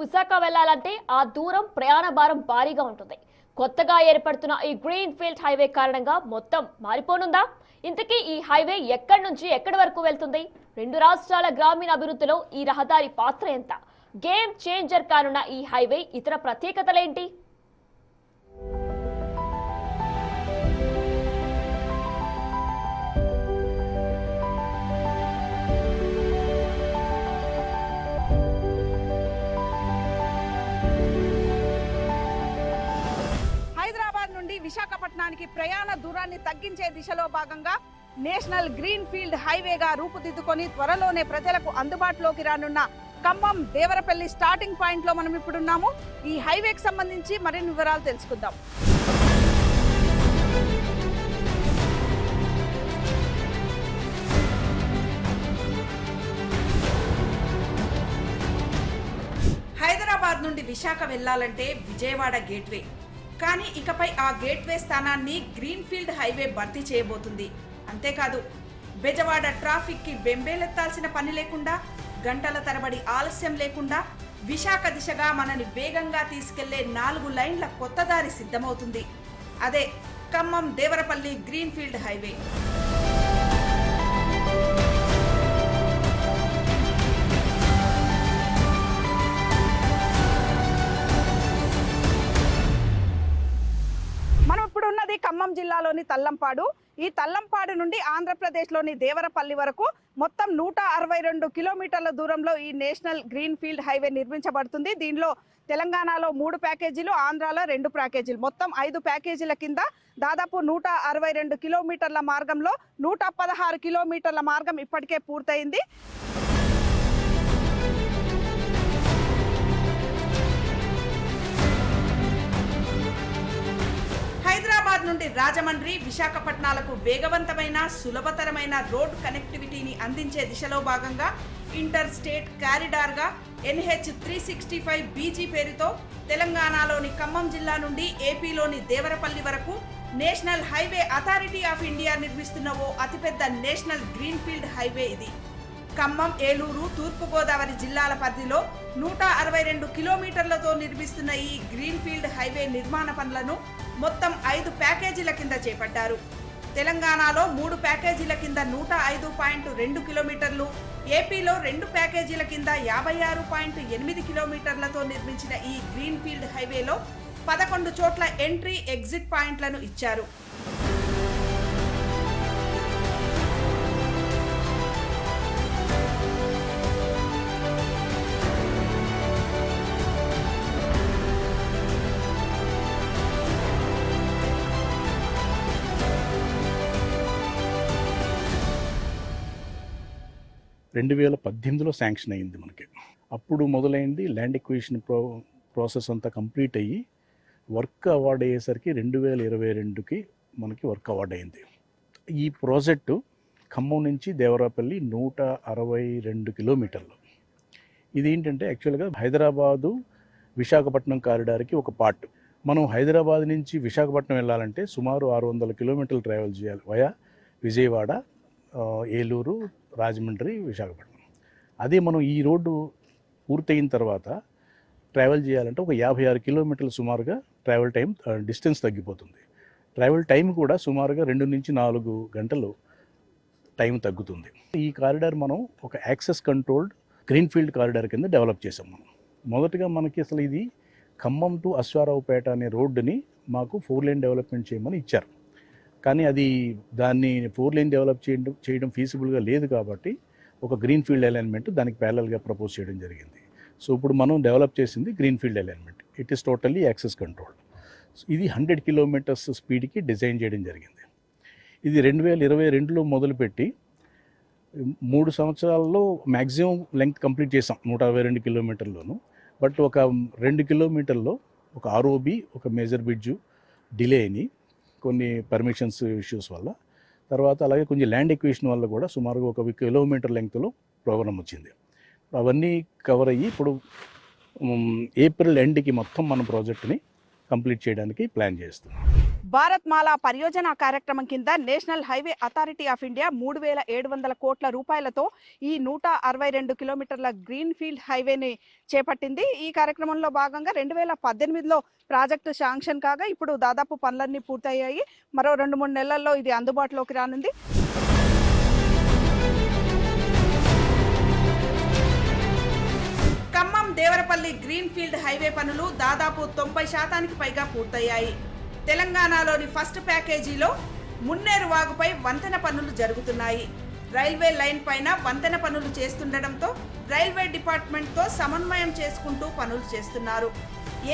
విశాఖ వెళ్లాలంటే ఆ దూరం ప్రయాణ భారం భారీగా ఉంటుంది. కొత్తగా ఏర్పడుతున్న ఈ గ్రీన్ ఫీల్డ్ హైవే కారణంగా మొత్తం మారిపోనుందా? ఇంతకీ ఈ హైవే ఎక్కడి నుంచి ఎక్కడి వరకు వెళ్తుంది? రెండు రాష్ట్రాల గ్రామీణ అభివృద్ధిలో ఈ రహదారి పాత్ర ఎంత? గేమ్ చేంజర్ కానున్న ఈ హైవే ఇతర ప్రత్యేకతలేంటి? విశాఖపట్నానికి ప్రయాణ దూరాన్ని తగ్గించే దిశలో భాగంగా నేషనల్ గ్రీన్ ఫీల్డ్ హైవేగా రూపుదిద్దుకొని త్వరలోనే ప్రజలకు అందుబాటులోకి రానున్న ఖమ్మం దేవరపల్లి స్టార్టింగ్ పాయింట్ లో మనం ఇప్పుడున్నాము. ఈ హైవేకి సంబంధించి మరిన్ని వివరాలు తెలుసుకుందాం. హైదరాబాద్ నుండి విశాఖ వెళ్లాలంటే విజయవాడ గేట్వే, కానీ ఇకపై ఆ గేట్వే స్థానాన్ని గ్రీన్ ఫీల్డ్ హైవే భర్తీ చేయబోతుంది. అంతేకాదు, బెజవాడ ట్రాఫిక్కి బెంబేలెత్తాల్సిన పని లేకుండా, గంటల తరబడి ఆలస్యం లేకుండా విశాఖ దిశగా మనని వేగంగా తీసుకెళ్లే 4 లైన్ల కొత్త దారి సిద్ధమవుతుంది. అదే Khammam Devarapalli green field highway. Khammam జిల్లాలోని తల్లంపాడు. ఈ తల్లంపాడు నుండి ఆంధ్రప్రదేశ్లోని దేవరపల్లి వరకు మొత్తం 162 కిలోమీటర్ల దూరంలో ఈ నేషనల్ గ్రీన్ ఫీల్డ్ హైవే నిర్మించబడుతుంది. దీనిలో తెలంగాణలో 3 ప్యాకేజీలు, ఆంధ్రాలో 2 ప్యాకేజీలు, మొత్తం 5 ప్యాకేజీల కింద దాదాపు 162 కిలోమీటర్ల మార్గంలో 116 కిలోమీటర్ల మార్గం ఇప్పటికే పూర్తయింది. హైదరాబాద్ నుండి రాజమండ్రి, విశాఖపట్నాలకు వేగవంతమైన సులభతరమైన రోడ్ కనెక్టివిటీని అందించే దిశలో భాగంగా ఇంటర్ స్టేట్ కారిడార్గా NH 365 BG పేరుతో తెలంగాణలోని ఖమ్మం జిల్లా నుండి ఏపీలోని దేవరపల్లి వరకు national highway authority of India నిర్మిస్తున్న ఓ అతిపెద్ద నేషనల్ గ్రీన్ ఫీల్డ్ హైవే ఇది. ఖమ్మం, ఏలూరు, తూర్పుగోదావరి జిల్లాల పరిధిలో 162 కిలోమీటర్లతో నిర్మిస్తున్న ఈ గ్రీన్ ఫీల్డ్ హైవే నిర్మాణ పనులను మొత్తం 5 ప్యాకేజీల కింద చేపట్టారు. తెలంగాణలో 3 ప్యాకేజీల కింద 105.2 కిలోమీటర్లు, ఏపీలో 2 ప్యాకేజీల కింద 56.8 కిలోమీటర్లతో నిర్మించిన ఈ గ్రీన్ ఫీల్డ్ హైవేలో 11 చోట్ల ఎంట్రీ, ఎగ్జిట్ పాయింట్లను ఇచ్చారు. రెండు 2018లో శాంక్షన్ అయింది మనకి. అప్పుడు మొదలైంది ల్యాండ్ ఎక్విజిషన్ ప్రాసెస్ అంతా కంప్లీట్ అయ్యి వర్క్ అవార్డ్ అయ్యేసరికి 2022కి మనకి వర్క్ అవార్డ్ అయింది. ఈ ప్రాజెక్టు ఖమ్మం నుంచి దేవరపల్లి 162 కిలోమీటర్లు. ఇది ఏంటంటే యాక్చువల్గా హైదరాబాదు విశాఖపట్నం కారిడార్కి ఒక పార్ట్. మనం హైదరాబాద్ నుంచి విశాఖపట్నం వెళ్ళాలంటే సుమారు 600 కిలోమీటర్లు ట్రావెల్ చేయాలి వయా విజయవాడ, ఏలూరు, రాజమండ్రి, విశాఖపట్నం. అదే మనం ఈ రోడ్డు పూర్తయిన తర్వాత ట్రావెల్ చేయాలంటే ఒక 56 కిలోమీటర్లు సుమారుగా ట్రావెల్ టైం, డిస్టెన్స్ తగ్గిపోతుంది. ట్రావెల్ టైం కూడా సుమారుగా 2 నుంచి 4 గంటలు టైం తగ్గుతుంది. ఈ కారిడార్ మనం ఒక access controlled green field corridor కింద డెవలప్ చేసాం. మనం మొదటగా మనకి అసలు ఇది ఖమ్మం టు అశ్వారావుపేట అనే రోడ్డుని మాకు 4 లేన్ డెవలప్మెంట్ చేయమని ఇచ్చారు. కానీ దాన్ని 4 లేన్ డెవలప్ చేయడం ఫీజిబుల్గా లేదు కాబట్టి ఒక గ్రీన్ ఫీల్డ్ అలైన్మెంట్ దానికి ప్యారలల్గా ప్రపోజ్ చేయడం జరిగింది. సో ఇప్పుడు మనం డెవలప్ చేసింది green field alignment. It is totally access controlled. ఇది 100 కిలోమీటర్స్ స్పీడ్కి డిజైన్ చేయడం జరిగింది. ఇది 2022లో మొదలుపెట్టి 3 సంవత్సరాల్లో మ్యాక్సిమం లెంగ్త్ కంప్లీట్ చేసాం 162 కిలోమీటర్లోను. బట్ ఒక 2 కిలోమీటర్లో ఒక ROB, ఒక మేజర్ బ్రిడ్జు డిలే అయినాయి కొన్ని పర్మిషన్స్ ఇష్యూస్ వల్ల. తర్వాత అలాగే కొంచెం ల్యాండ్ ఎక్విజిషన్ వల్ల కూడా సుమారుగా 1 కిలోమీటర్ లెంగ్త్లో ప్రోగ్రామ్ వచ్చింది. అవన్నీ కవర్ అయ్యి ఇప్పుడు ఏప్రిల్ ఎండ్కి మొత్తం మన ప్రాజెక్ట్ని కంప్లీట్ చేయడానికి ప్లాన్ చేస్తున్నాం. భారత్ మాలా పరియోజన కార్యక్రమం కింద national highway authority of India 3,700 కోట్ల రూపాయలతో ఈ 162 కిలోమీటర్ల గ్రీన్ ఫీల్డ్ హైవేని చేపట్టింది. ఈ కార్యక్రమంలో భాగంగా 2018లో ప్రాజెక్టు శాంక్షన్ కాగా ఇప్పుడు దాదాపు పనులన్నీ పూర్తయ్యాయి. మరో 2-3 నెలల్లో ఇది అందుబాటులోకి రానుంది. Khammam Devarapalli green field highway పనులు దాదాపు 90% పైగా పూర్తయ్యాయి. తెలంగాణలోని ఫస్ట్ ప్యాకేజీలో మున్నేరు వాగుపై వంతెన పనులు జరుగుతున్నాయి. రైల్వే లైన్ పైన వంతెన పనులు చేస్తుండటంతో రైల్వే డిపార్ట్మెంట్తో సమన్వయం చేసుకుంటూ పనులు చేస్తున్నారు.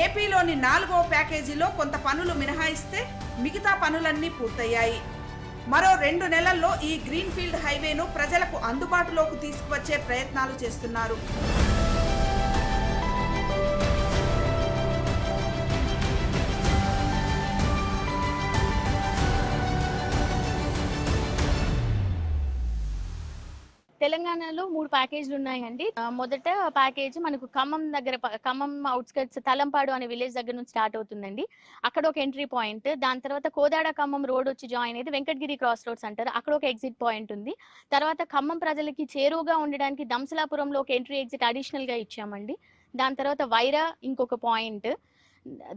ఏపీలోని 4వ ప్యాకేజీలో కొంత పనులు మినహాయిస్తే మిగతా పనులన్నీ పూర్తయ్యాయి. మరో 2 నెలల్లో ఈ గ్రీన్ ఫీల్డ్ హైవేను ప్రజలకు అందుబాటులోకి తీసుకువచ్చే ప్రయత్నాలు చేస్తున్నారు. తెలంగాణలో 3 ప్యాకేజీలు ఉన్నాయండి. మొదట ప్యాకేజ్ మనకు ఖమ్మం దగ్గర, ఖమ్మం అవుట్స్కట్స్ తలంపాడు అనే విలేజ్ దగ్గర నుంచి స్టార్ట్ అవుతుందండి. అక్కడ ఒక ఎంట్రీ పాయింట్. దాని తర్వాత కోదాడ ఖమ్మం రోడ్ వచ్చి జాయిన్ అయితే వెంకటగిరి క్రాస్ రోడ్స్ అంటారు, అక్కడ ఒక ఎగ్జిట్ పాయింట్ ఉంది. తర్వాత ఖమ్మం ప్రజలకి చేరువుగా ఉండడానికి దంసలాపురంలో ఒక ఎంట్రీ ఎగ్జిట్ అడిషనల్ గా ఇచ్చామండి. దాని తర్వాత వైరా ఇంకొక పాయింట్.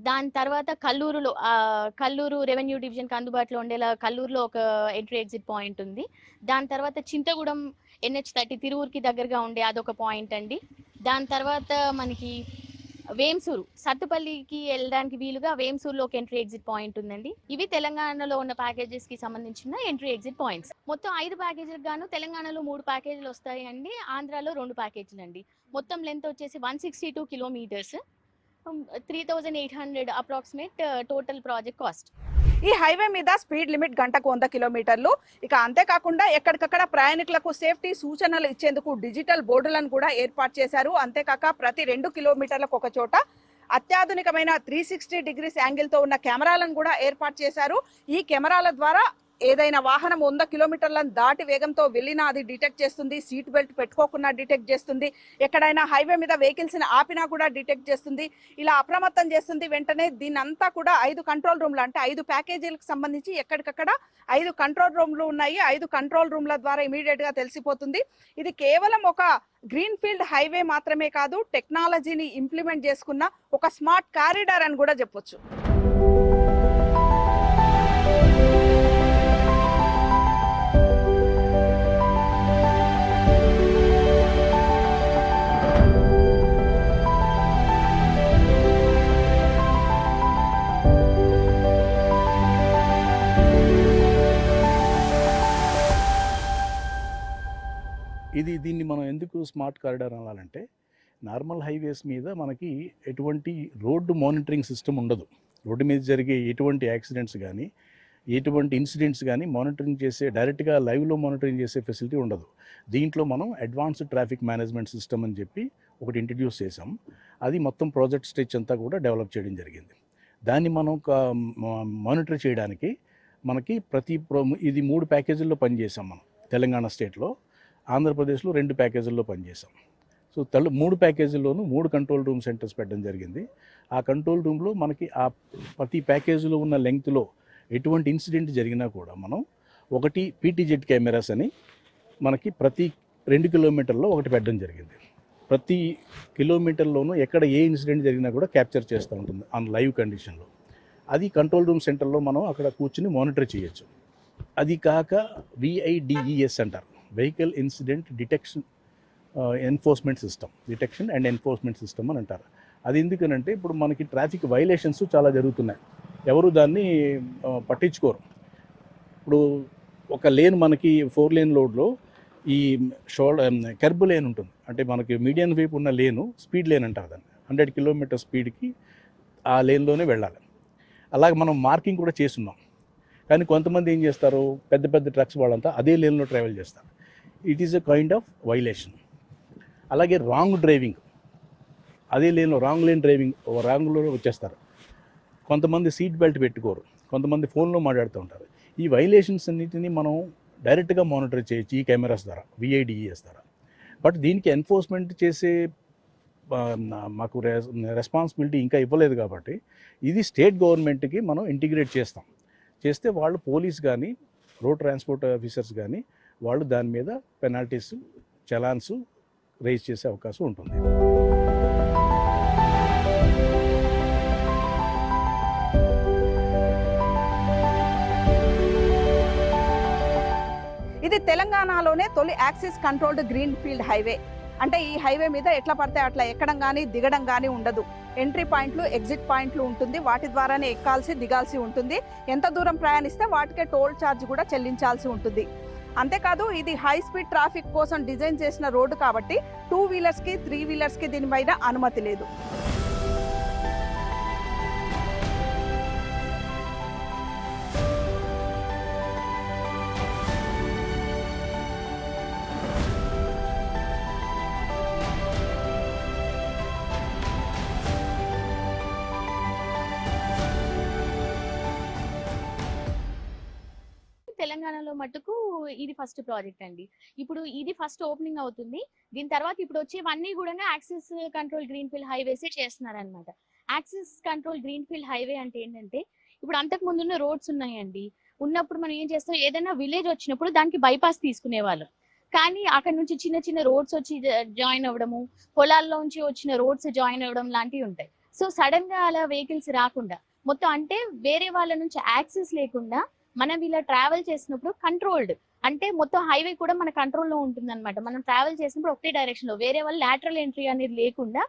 దాని తర్వాత కల్లూరు రెవెన్యూ డివిజన్కి అందుబాటులో ఉండేలా కల్లూరులో ఒక ఎంట్రీ ఎగ్జిట్ పాయింట్ ఉంది. దాని తర్వాత చింతగూడెం NH30 తిరువురికి దగ్గరగా ఉండే అదొక పాయింట్ అండి. దాని తర్వాత మనకి వేంసూరు సత్తుపల్లికి వెళ్ళడానికి వీలుగా వేంసూరులో ఒక ఎంట్రీ ఎగ్జిట్ పాయింట్ ఉందండి. ఇవి తెలంగాణలో ఉన్న ప్యాకేజెస్ కి సంబంధించిన ఎంట్రీ ఎగ్జిట్ పాయింట్స్. మొత్తం 5 ప్యాకేజీలకు గాను తెలంగాణలో 3 ప్యాకేజీలు వస్తాయండి, ఆంధ్రాలో 2 ప్యాకేజీలు అండి. మొత్తం లెంత్ వచ్చేసి 162 kilometres, 3,800 approximate total project cost. ఈ హైవే మీద స్పీడ్ లిమిట్ గంటకు 100 కిలోమీటర్లు. ఇక అంతేకాకుండా ఎక్కడికక్కడ ప్రయాణికులకు సేఫ్టీ సూచనలు ఇచ్చేందుకు డిజిటల్ బోర్డులను కూడా ఏర్పాటు చేశారు. అంతేకాక ప్రతి 2 కిలోమీటర్లకు ఒక చోట అత్యాధునికమైన 360 డిగ్రీస్ యాంగిల్తో ఉన్న కెమెరాలను కూడా ఏర్పాటు చేశారు. ఈ కెమెరాల ద్వారా ఏదైనా వాహనం 100 కిలోమీటర్లను దాటి వేగంతో వెళ్ళినా అది డిటెక్ట్ చేస్తుంది, సీట్ బెల్ట్ పెట్టుకోకుండా డిటెక్ట్ చేస్తుంది, ఎక్కడైనా హైవే మీద వెహికల్స్ని ఆపినా కూడా డిటెక్ట్ చేస్తుంది, ఇలా అప్రమత్తం చేస్తుంది. వెంటనే దీనంతా కూడా 5 కంట్రోల్ రూమ్లు, అంటే 5 ప్యాకేజీలకు సంబంధించి ఎక్కడికక్కడ 5 కంట్రోల్ రూమ్లు ఉన్నాయి. 5 కంట్రోల్ రూమ్ల ద్వారా ఇమీడియట్ గా తెలిసిపోతుంది. ఇది కేవలం ఒక గ్రీన్ ఫీల్డ్ హైవే మాత్రమే కాదు, టెక్నాలజీని ఇంప్లిమెంట్ చేసుకున్న ఒక స్మార్ట్ కారిడార్ అని కూడా చెప్పొచ్చు. దీన్ని మనం ఎందుకు స్మార్ట్ కారిడార్ అనాలంటే, నార్మల్ హైవేస్ మీద మనకి ఎటువంటి రోడ్డు మానిటరింగ్ సిస్టమ్ ఉండదు. రోడ్డు మీద జరిగే ఎటువంటి యాక్సిడెంట్స్ కానీ ఎటువంటి ఇన్సిడెంట్స్ కానీ మానిటరింగ్ చేసే, డైరెక్ట్గా లైవ్లో మానిటరింగ్ చేసే ఫెసిలిటీ ఉండదు. దీంట్లో మనం అడ్వాన్స్డ్ ట్రాఫిక్ మేనేజ్మెంట్ సిస్టమ్ అని చెప్పి ఒకటి ఇంట్రడ్యూస్ చేసాం. అది మొత్తం ప్రాజెక్ట్ స్టేజ్ అంతా కూడా డెవలప్ చేయడం జరిగింది. దాన్ని మనం మానిటర్ చేయడానికి మనకి ఇది 3 ప్యాకేజీల్లో పనిచేసాం. మనం తెలంగాణ స్టేట్లో, ఆంధ్రప్రదేశ్లో 2 ప్యాకేజీల్లో పనిచేసాం. సో 3 ప్యాకేజీల్లోనూ 3 కంట్రోల్ రూమ్ సెంటర్స్ పెట్టడం జరిగింది. ఆ కంట్రోల్ రూమ్లో మనకి ఆ ప్రతి ప్యాకేజీలో ఉన్న లెంగ్త్లో ఎటువంటి ఇన్సిడెంట్ జరిగినా కూడా మనం ఒకటి PTZ కెమెరాస్ అని మనకి ప్రతి 2 కిలోమీటర్లో ఒకటి పెట్టడం జరిగింది. ప్రతి కిలోమీటర్లోనూ ఎక్కడ ఏ ఇన్సిడెంట్ జరిగినా కూడా క్యాప్చర్ చేస్తూ ఉంటుంది ఆన్ లైవ్ కండిషన్లో. అది కంట్రోల్ రూమ్ సెంటర్లో మనం అక్కడ కూర్చుని మానిటర్ చేయొచ్చు. అది కాక VIDES అంటారు, vehicle incident detection enforcement system, detection and enforcement system అని అంటారు. అది ఎందుకనంటే ఇప్పుడు మనకి ట్రాఫిక్ వైలేషన్స్ చాలా జరుగుతున్నాయి, ఎవరు దాన్ని పట్టించుకోరు. ఇప్పుడు ఒక లేన్ మనకి 4 లేన్ రోడ్లో ఈ కర్బ్ లేన్ ఉంటుంది, అంటే మనకి మీడియం వైపు ఉన్న లేను స్పీడ్ లేన్ అంటారు దాన్ని. 100 కిలోమీటర్ స్పీడ్కి ఆ లేన్లోనే వెళ్ళాలి. అలాగే మనం మార్కింగ్ కూడా చేస్తున్నాం. కానీ కొంతమంది ఏం చేస్తారు, పెద్ద పెద్ద ట్రక్స్ వాళ్ళంతా అదే లేన్లో ట్రావెల్ చేస్తారు. It is a kind of violation. అలాగే రాంగ్ డ్రైవింగ్, అదే లేన్లో రాంగ్ లేన్ డ్రైవింగ్, రాంగ్లో వచ్చేస్తారు. కొంతమంది సీట్ బెల్ట్ పెట్టుకోరు, కొంతమంది ఫోన్లో మాట్లాడుతూ ఉంటారు. ఈ వైలేషన్స్ అన్నిటిని మనం డైరెక్ట్గా మానిటర్ చేయొచ్చు ఈ కెమెరాస్ ద్వారా, VIDES ద్వారా. బట్ దీనికి ఎన్ఫోర్స్మెంట్ చేసే మాకు రెస్పాన్సిబిలిటీ ఇంకా ఇవ్వలేదు కాబట్టి ఇది స్టేట్ గవర్నమెంట్కి మనం ఇంటిగ్రేట్ చేస్తాం. చేస్తే వాళ్ళు పోలీస్ కానీ రోడ్ ట్రాన్స్పోర్ట్ ఆఫీసర్స్ కానీ వాళ్ళు దాని మీద పెనాల్టీస్ చలాన్స్ రైజ్ చేసే అవకాశం ఉంటుంది. ఇది తెలంగాణలోనే తొలి axis controlled green field highway. అంటే ఈ హైవే మీద ఎట్లా పడితే అట్లా ఎక్కడం కానీ దిగడం కానీ ఉండదు. ఎంట్రీ పాయింట్లు, ఎగ్జిట్ పాయింట్లు ఉంటుంది. వాటి ద్వారానే ఎక్కాల్సి దిగాల్సి ఉంటుంది. ఎంత దూరం ప్రయాణిస్తే వాటికే టోల్ ఛార్జ్ కూడా చెల్లించాల్సి ఉంటుంది. అంతేకాదు ఇది హై స్పీడ్ ట్రాఫిక్ కోసం డిజైన్ చేసిన రోడ్డు కాబట్టి 2 వీలర్స్కి 3 వీలర్స్కి దీనిపైన అనుమతి లేదు. తెలంగాణలో మట్టుకు ఇది ఫస్ట్ ప్రాజెక్ట్ అండి. ఇప్పుడు ఇది ఫస్ట్ ఓపెనింగ్ అవుతుంది. దీని తర్వాత ఇప్పుడు వచ్చేవన్నీ కూడా యాక్సిస్ కంట్రోల్ గ్రీన్ ఫీల్డ్ హైవేసే చేస్తున్నారనమాట. Axis control green field highway అంటే ఏంటంటే, ఇప్పుడు అంతకు ముందున్న రోడ్స్ ఉన్నాయండి. ఉన్నప్పుడు మనం ఏం చేస్తాం, ఏదైనా విలేజ్ వచ్చినప్పుడు దానికి బైపాస్ తీసుకునేవాళ్ళం. కానీ అక్కడ నుంచి చిన్న చిన్న రోడ్స్ వచ్చి జాయిన్ అవ్వడము, పొలాల్లో నుంచి వచ్చిన రోడ్స్ జాయిన్ అవ్వడం లాంటివి ఉంటాయి. సో సడన్ గా అలా వెహికల్స్ రాకుండా మొత్తం, అంటే వేరే వాళ్ళ నుంచి యాక్సెస్ లేకుండా మనం ఇలా ట్రావెల్ చేసినప్పుడు కంట్రోల్డ్, అంటే మొత్తం హైవే కూడా మన కంట్రోల్లో ఉంటుంది అనమాట. మనం ట్రావెల్ చేసినప్పుడు ఒకటే డైరెక్షన్ లో, వేరే వాళ్ళు లాటరల్ ఎంట్రీ అనేది లేకుండా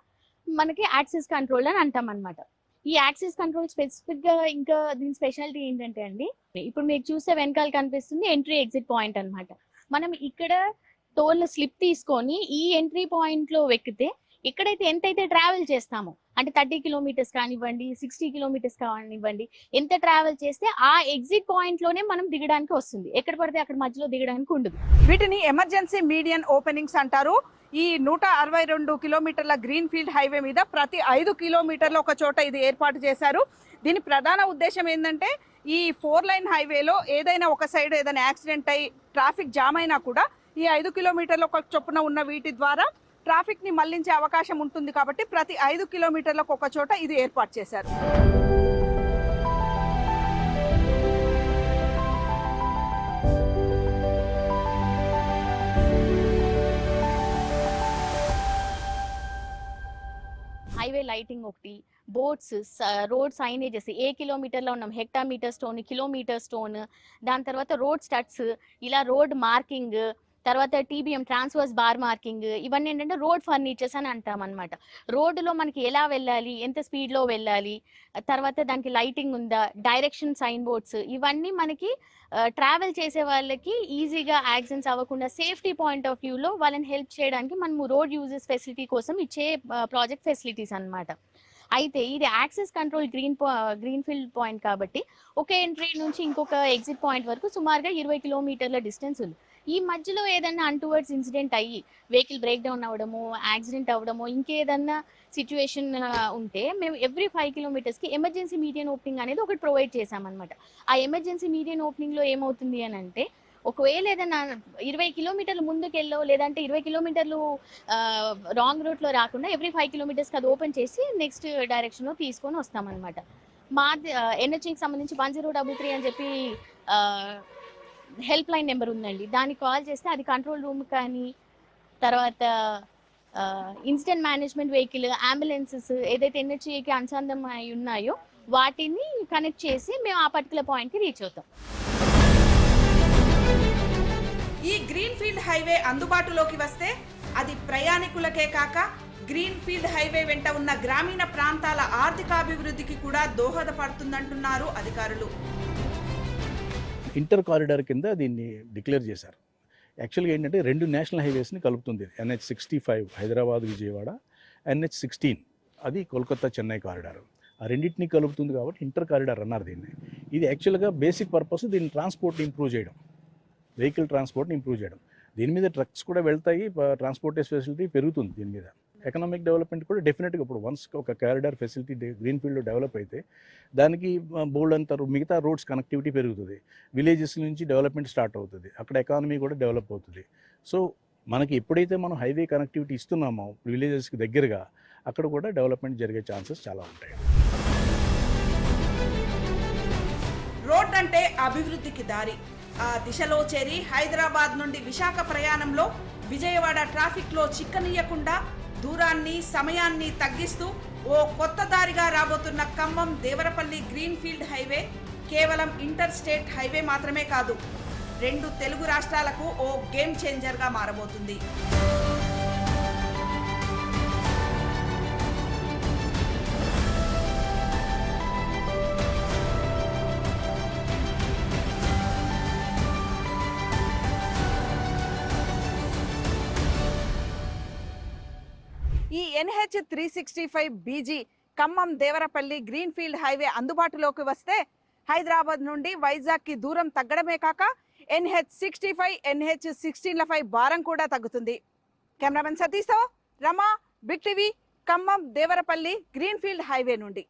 మనకి యాక్సిస్ కంట్రోల్ అని అంటాం అనమాట. ఈ యాక్సిస్ కంట్రోల్ స్పెసిఫిక్ గా ఇంకా దీని స్పెషాలిటీ ఏంటంటే అండి, ఇప్పుడు మీకు చూస్తే వెనకాల కనిపిస్తుంది ఎంట్రీ ఎగ్జిట్ పాయింట్ అనమాట. మనం ఇక్కడ టోల్ స్లిప్ తీసుకొని ఈ ఎంట్రీ పాయింట్ లో ఎక్కితే ఎక్కడైతే ఎంతైతే ట్రావెల్ చేస్తామో, అంటే 30 కిలోమీటర్స్ కానివ్వండి, 60 కిలోమీటర్స్ కానివ్వండి, ఎంత ట్రావెల్ చేస్తే ఆ ఎగ్జిట్ పాయింట్ లోనే మనం దిగడానికి వస్తుంది. ఎక్కడ పడితే అక్కడ మధ్యలో దిగడానికి ఉండదు. వీటిని ఎమర్జెన్సీ మీడియన్ ఓపెనింగ్స్ అంటారు. ఈ 162 కిలోమీటర్ల గ్రీన్ ఫీల్డ్ హైవే మీద ప్రతి 5 కిలోమీటర్ల ఒక చోట ఇది ఏర్పాటు చేశారు. దీని ప్రధాన ఉద్దేశం ఏంటంటే, ఈ 4 లైన్ హైవేలో ఏదైనా ఒక సైడ్ ఏదైనా యాక్సిడెంట్ అయ్యి ట్రాఫిక్ జామ్ అయినా కూడా ఈ 5 కిలోమీటర్ల ఒక చొప్పున ఉన్న వీటి ద్వారా ట్రాఫిక్ ని మళ్లించే అవకాశం ఉంటుంది. కాబట్టి ప్రతి 5 కిలోమీటర్లకు ఒక చోట ఇది ఏర్పాటు చేశారు. హైవే లైటింగ్ ఒకటి, బోర్డ్స్, రోడ్ సైనేజెస్, ఏ కిలోమీటర్లో ఉన్నాం, హెక్టామీటర్ స్టోన్, కిలోమీటర్ స్టోన్, దాని తర్వాత రోడ్ స్టడ్స్, ఇలా రోడ్ మార్కింగ్, తర్వాత టీబీఎం ట్రాన్స్వర్స్ బార్ మార్కింగ్, ఇవన్నీ ఏంటంటే రోడ్ ఫర్నిచర్స్ అని అంటాం అనమాట. రోడ్డులో మనకి ఎలా వెళ్ళాలి, ఎంత స్పీడ్లో వెళ్ళాలి, తర్వాత దానికి లైటింగ్ ఉందా, డైరెక్షన్ సైన్ బోర్డ్స్, ఇవన్నీ మనకి ట్రావెల్ చేసే వాళ్ళకి ఈజీగా యాక్సిడెంట్స్ అవ్వకుండా సేఫ్టీ పాయింట్ ఆఫ్ వ్యూలో వాళ్ళని హెల్ప్ చేయడానికి మనము రోడ్ యూజర్స్ ఫెసిలిటీ కోసం ఇచ్చే ప్రాజెక్ట్ ఫెసిలిటీస్ అన్నమాట. అయితే ఇది access control green field point కాబట్టి ఒక ఎంట్రీ నుంచి ఇంకొక ఎగ్జిట్ పాయింట్ వరకు సుమారుగా 20 కిలోమీటర్ల డిస్టెన్స్ ఉంది. ఈ మధ్యలో ఏదైనా అన్టువర్డ్స్ ఇన్సిడెంట్ అయ్యి వెహికల్ బ్రేక్ డౌన్ అవ్వడము, యాక్సిడెంట్ అవ్వడము, ఇంకేదన్నా సిచ్యువేషన్ ఉంటే మేము ఎవ్రీ 5 కిలోమీటర్స్కి ఎమర్జెన్సీ మీడియన్ ఓపెనింగ్ అనేది ఒకటి ప్రొవైడ్ చేసామన్నమాట. ఆ ఎమర్జెన్సీ మీడియన్ ఓపెనింగ్లో ఏమవుతుంది అని అంటే, ఒకవేళ ఏదైనా 20 కిలోమీటర్లు ముందుకెళ్ళో లేదంటే 20 కిలోమీటర్లు రాంగ్ రూట్లో రాకుండా ఎవ్రీ 5 కిలోమీటర్స్కి అది ఓపెన్ చేసి నెక్స్ట్ డైరెక్షన్లో తీసుకొని వస్తామన్నమాట. మా ఎన్హెచ్కి సంబంధించి 1033 అని చెప్పి హెల్ప్ లైన్ నెంబర్ ఉందండి. దానికి కాల్ చేస్తే అది కంట్రోల్ రూమ్ కానీ, తర్వాత ఇన్సిడెంట్ మేనేజ్మెంట్ వెహికల్, అంబులెన్సెస్ ఏదైతే ఎన్హెచ్కి అనుసంధానం అయి ఉన్నాయో వాటిని కనెక్ట్ చేసి మేము ఆ పర్టికులర్ పాయింట్కి రీచ్ అవుతాం. ఈ గ్రీన్ ఫీల్డ్ హైవే అందుబాటులోకి వస్తే అది ప్రయాణికులకే కాక గ్రీన్ ఫీల్డ్ హైవే వెంట ఉన్న గ్రామీణ ప్రాంతాల ఆర్థికాభివృద్ధికి కూడా దోహదపడుతుందంటున్నారు అధికారులు. ఇంటర్ కారిడార్ కింద దీన్ని డిక్లేర్ చేశారు. యాక్చువల్గా ఏంటంటే 2 నేషనల్ హైవేస్ని కలుపుతుంది. NH65 హైదరాబాద్ విజయవాడ, NH16 అది కోల్కతా చెన్నై కారిడార్. ఆ రెండింటిని కలుపుతుంది కాబట్టి ఇంటర్ కారిడార్ అన్నారు దీన్ని. ఇది యాక్చువల్గా బేసిక్ పర్పస్ దీన్ని ట్రాన్స్పోర్ట్ని ఇంప్రూవ్ చేయడం, వెహికల్ ట్రాన్స్పోర్ట్ని ఇంప్రూవ్ చేయడం. దీని మీద ట్రక్స్ కూడా వెళ్తాయి, ట్రాన్స్పోర్టేషన్ ఫెసిలిటీ పెరుగుతుంది. దీని మీద ఎకనామిక్ డెవలప్మెంట్ కూడా డెఫినెట్గా ఇప్పుడు వన్స్ ఒక కారిడార్ ఫెసిలిటీ గ్రీన్ ఫీల్డ్లో డెవలప్ అయితే దానికి బోల్డ్ అంత మిగతా రోడ్స్ కనెక్టివిటీ పెరుగుతుంది, విలేజెస్ నుంచి డెవలప్మెంట్ స్టార్ట్ అవుతుంది, అక్కడ ఎకానమీ కూడా డెవలప్ అవుతుంది. సో మనకి ఎప్పుడైతే మనం హైవే కనెక్టివిటీ ఇస్తున్నామో విలేజెస్కి దగ్గరగా, అక్కడ కూడా డెవలప్మెంట్ జరిగే ఛాన్సెస్ చాలా ఉంటాయి. రోడ్ అంటే అభివృద్ధికి దారి. ఆ దిశలో చేరి హైదరాబాద్ నుండి విశాఖ ప్రయాణంలో విజయవాడ ట్రాఫిక్లో చిక్కనీయకుండా దూరాన్ని సమయాన్ని తగ్గిస్తూ ఓ కొత్త దారిగా రాబోతున్న ఖమ్మం దేవరపల్లి గ్రీన్ఫీల్డ్ హైవే కేవలం ఇంటర్ స్టేట్ హైవే మాత్రమే కాదు, 2 తెలుగు రాష్ట్రాలకు ఓ గేమ్ చేంజర్గా మారబోతుంది. ఈ NH 365 BG Khammam Devarapalli greenfield highway అందుబాటులోకి వస్తే హైదరాబాద్ నుండి వైజాగ్కి దూరం తగ్గడమే కాక NH 65, NH 16 భారం కూడా తగ్గుతుంది. కెమెరామెన్ సతీష్తో Rama, big TV, Khammam Devarapalli greenfield highway నుండి.